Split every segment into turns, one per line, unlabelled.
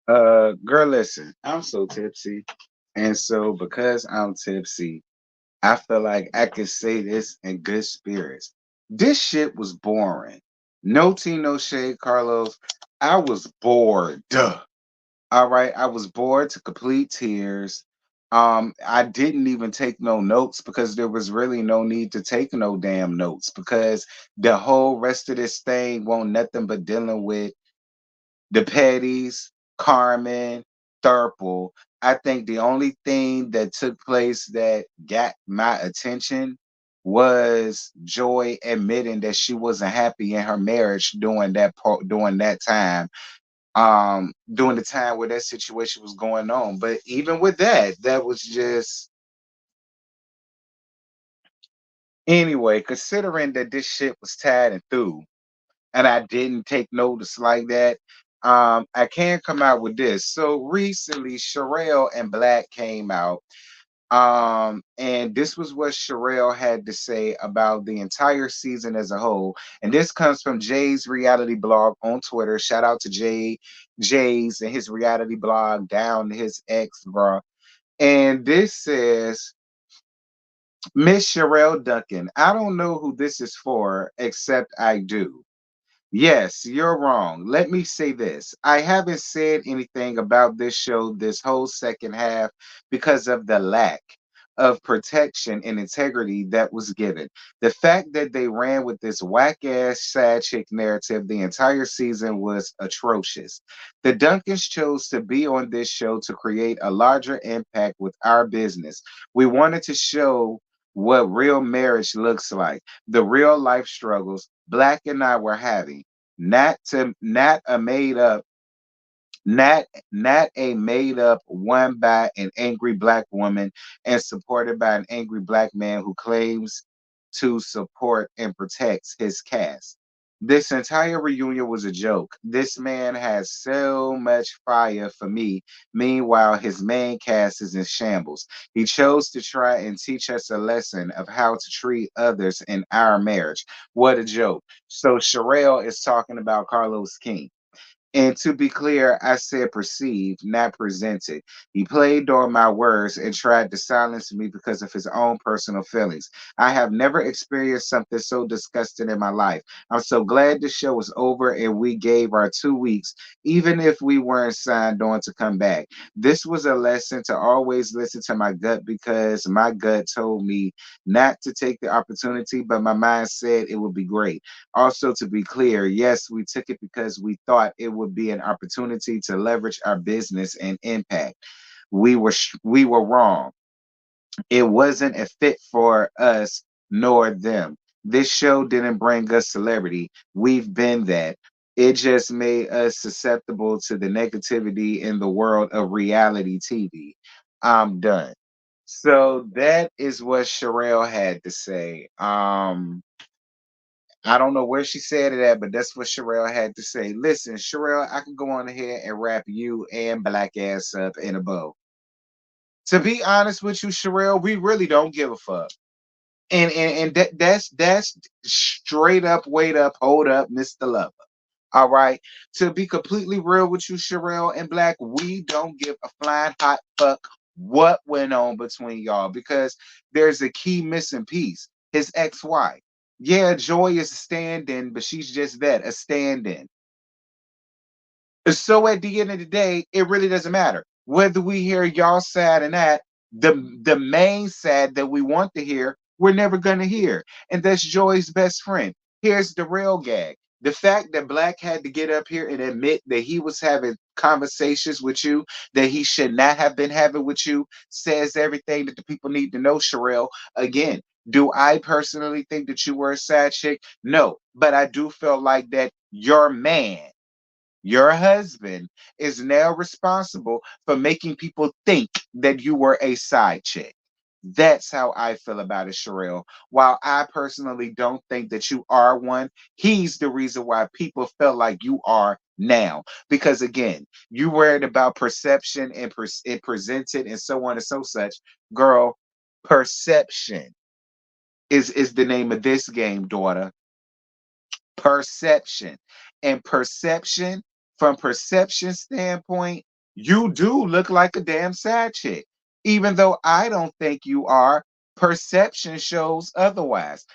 Girl, listen, I'm so tipsy. And so because I'm tipsy, I feel like I could say this in good spirits. This shit was boring. No tea, no shade, Carlos. I was bored. Duh. All right. I was bored to complete tears. I didn't even take no notes because there was really no need to take no damn notes because the whole rest of this thing won't nothing but dealing with the Petties, Carmen, Thurple. I think the only thing that took place that got my attention was Joy admitting that she wasn't happy in her marriage during that time. During the time where that situation was going on. But even with that, that was just anyway, considering that this shit was tied and through and I didn't take notice like that. I can come out with this. So recently, Sherrell and Black came out. And this was what Sherrell had to say about the entire season as a whole. And this comes from Jay's reality blog on Twitter. Shout out to Jay's and his reality blog down to his ex, bro. And this says, Miss Sherelle Duncan, I don't know who this is for, except I do. Yes, you're wrong. Let me say this. I haven't said anything about this show this whole second half because of the lack of protection and integrity that was given. The fact that they ran with this whack ass sad chick narrative the entire season was atrocious. The Duncans chose to be on this show to create a larger impact with our business. We wanted to show what real marriage looks like, the real life struggles Black and I were having, not a made up not a made up won by an angry black woman and supported by an angry black man who claims to support and protects his caste. This entire reunion was a joke. This man has so much fire for me. Meanwhile, his main cast is in shambles. He chose to try and teach us a lesson of how to treat others in our marriage. What a joke. So Sherelle is talking about Carlos King. And to be clear, I said perceived, not presented. He played on my words and tried to silence me because of his own personal feelings. I have never experienced something so disgusting in my life. I'm so glad the show was over and we gave our 2 weeks, even if we weren't signed on to come back. This was a lesson to always listen to my gut because my gut told me not to take the opportunity, but my mind said it would be great. Also, to be clear, yes, we took it because we thought it would be an opportunity to leverage our business and impact. We were wrong. It wasn't a fit for us nor them. This show didn't bring us celebrity. We've been that. It just made us susceptible to the negativity in the world of reality TV. I'm done. So that is what Sherelle had to say. I don't know where she said it at, but that's what Sherelle had to say. Listen, Sherelle, I can go on ahead and wrap you and Black ass up in a bow. To be honest with you, Sherelle, we really don't give a fuck. And that's straight up, wait up, hold up, Mr. Lover. All right. To be completely real with you, Sherelle and Black, we don't give a flying hot fuck what went on between y'all because there's a key missing piece. His ex-wife. Yeah, Joy is a stand-in, but she's just that, a stand-in. So at the end of the day, it really doesn't matter. Whether we hear y'all sad or not, the main sad that we want to hear, we're never gonna hear. And that's Joy's best friend. Here's the real gag. The fact that Black had to get up here and admit that he was having conversations with you that he should not have been having with you says everything that the people need to know, Sherelle. Again, do I personally think that you were a side chick? No, but I do feel like that your man, your husband, is now responsible for making people think that you were a side chick. That's how I feel about it, Sherelle. While I personally don't think that you are one, he's the reason why people feel like you are now. Because again, you worried about perception and it presented and so on and so such. Girl, perception is the name of this game, daughter. Perception. And perception, from perception standpoint, You do look like a damn side chick. Even though I don't think you are, perception shows otherwise,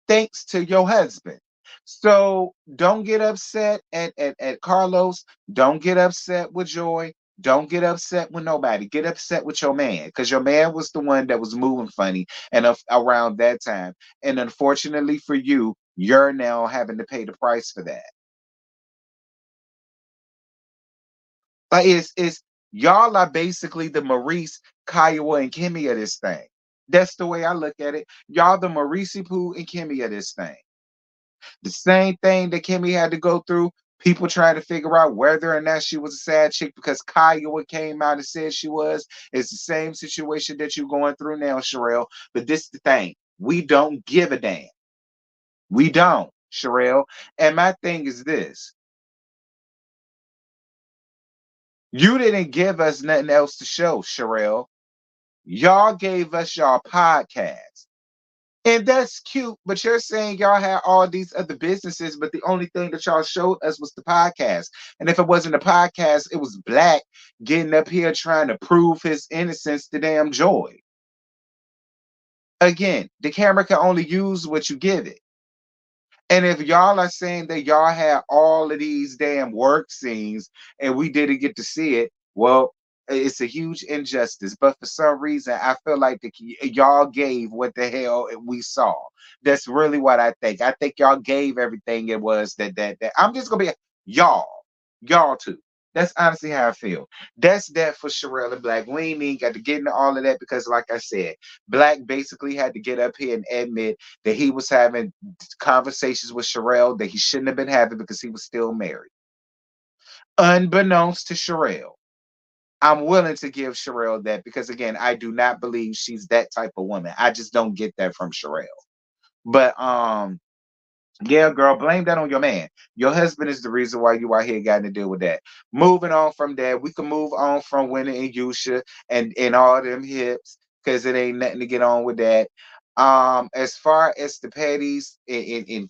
thanks to your husband. So don't get upset at Carlos. Don't get upset with Joy. Don't get upset with nobody. Get upset with your man because your man was the one that was moving funny and around that time. And unfortunately for you, you're now having to pay the price for that. Like it's y'all are basically the Maurice, Kiowa, and Kimmy of this thing. That's the way I look at it. Y'all the Maurice Pooh and Kimmy of this thing. The same thing that Kimmy had to go through. People trying to figure out whether or not she was a sad chick because Kiowa came out and said she was. It's the same situation that you're going through now, Sherelle. But this is the thing. We don't give a damn. We don't, Sherelle. And my thing is this. You didn't give us nothing else to show, Sherelle. Y'all gave us y'all podcast. And that's cute, but you're saying y'all had all these other businesses, but the only thing that y'all showed us was the podcast. And if it wasn't a podcast, it was Black getting up here trying to prove his innocence to damn Joy. Again, the camera can only use what you give it. And if y'all are saying that y'all had all of these damn work scenes and we didn't get to see it, well, it's a huge injustice. But for some reason, I feel like y'all gave what the hell we saw. That's really what I think. I think y'all gave everything it was that I'm just gonna be y'all, y'all too. That's honestly how I feel. That's that for Sherelle and Black. We ain't even got to get into all of that because, like I said, Black basically had to get up here and admit that he was having conversations with Sherelle that he shouldn't have been having because he was still married. Unbeknownst to Sherelle. I'm willing to give Sherelle that because again, I do not believe she's that type of woman. I just don't get that from Sherelle. But yeah, girl, blame that on your man. Your husband is the reason why you are here got to deal with that. Moving on from that, we can move on from Winnie and Yusha and all them hips because it ain't nothing to get on with that. As far as the Patties in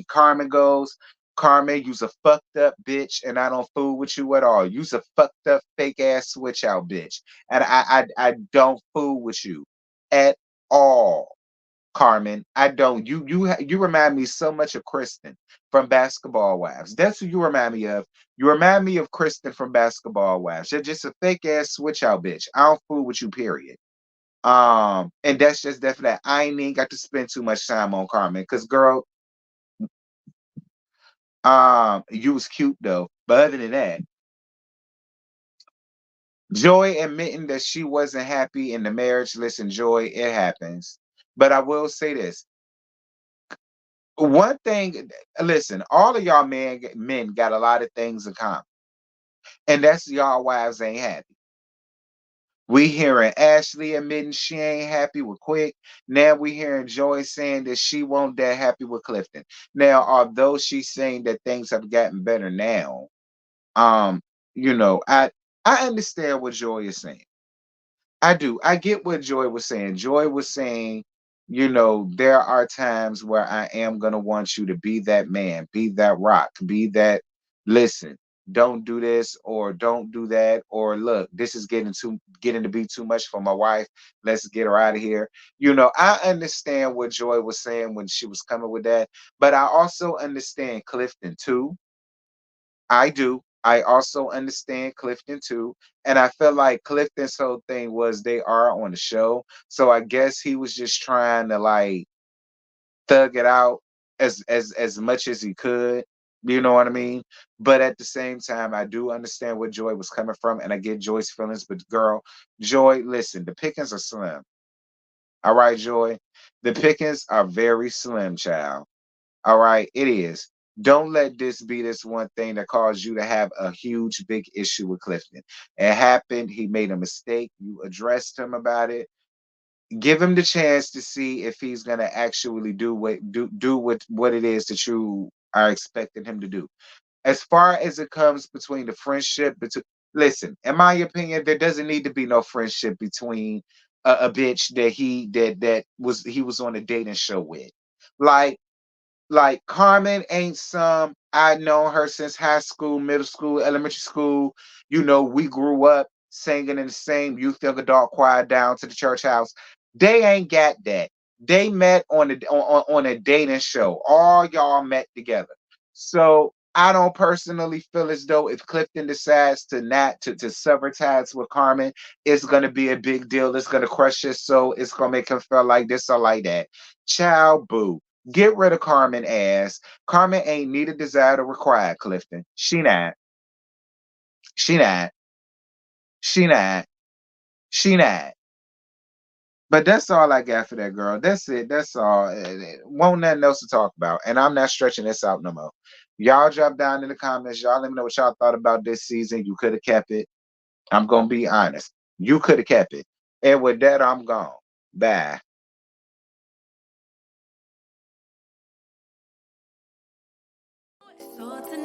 Carmen goes, Carmen, you's a fucked up bitch, and I don't fool with you at all. You's a fucked up fake ass switch out bitch, and I don't fool with you at all. Carmen. I don't. You remind me so much of Kristen from Basketball Wives. That's who you remind me of. You remind me of Kristen from Basketball Wives. You're just a fake ass switch out bitch. I don't fool with you, period. And that's just definitely I ain't even got to spend too much time on Carmen. Cause girl, you was cute though. But other than that, Joy admitting that she wasn't happy in the marriage. Listen, Joy, it happens. But I will say this. One thing, listen, all of y'all men got a lot of things in common, and that's y'all wives ain't happy. We hearing Ashley admitting she ain't happy with Quick. Now we hearing Joy saying that she won't that happy with Clifton. Now, although she's saying that things have gotten better now, um, you know, I understand what Joy is saying. I do. I get what Joy was saying. Joy was saying, there are times where I am going to want you to be that man, be that rock, be that, listen, don't do this or don't do that. Or look, this is getting to be too much for my wife. Let's get her out of here. I understand what Joy was saying when she was coming with that, but I also understand Clifton too. I do. I also understand Clifton too. And I feel like Clifton's whole thing was they are on the show. So I guess he was just trying to like thug it out as much as he could. You know what I mean? But at the same time, I do understand where Joy was coming from, and I get Joy's feelings. But girl, Joy, listen, the pickings are slim. All right, Joy. The pickings are very slim, child. All right, it is. Don't let this be this one thing that caused you to have a huge, big issue with Clifton. It happened. He made a mistake. You addressed him about it. Give him the chance to see if he's gonna actually do what it is that you are expecting him to do. As far as it comes between the friendship between, listen, in my opinion, there doesn't need to be no friendship between a bitch that he was on a dating show with. Like Carmen ain't some I've known her since high school, middle school, elementary school. You know, we grew up singing in the same youth young adult choir down to the church house. They ain't got that. They met on a dating show. All y'all met together. So I don't personally feel as though if Clifton decides to not to sever ties with Carmen, it's gonna be a big deal. It's gonna crush his soul. It's gonna make him feel like this or like that. Child boo. Get rid of Carmen ass. Carmen ain't neither desired or required, Clifton. She not. She not. She not. She not. But that's all I got for that girl. That's it. That's all. Won't nothing else to talk about. And I'm not stretching this out no more. Y'all drop down in the comments. Y'all let me know what y'all thought about this season. You could have kept it. I'm gonna be honest. You could have kept it. And with that, I'm gone. Bye.
So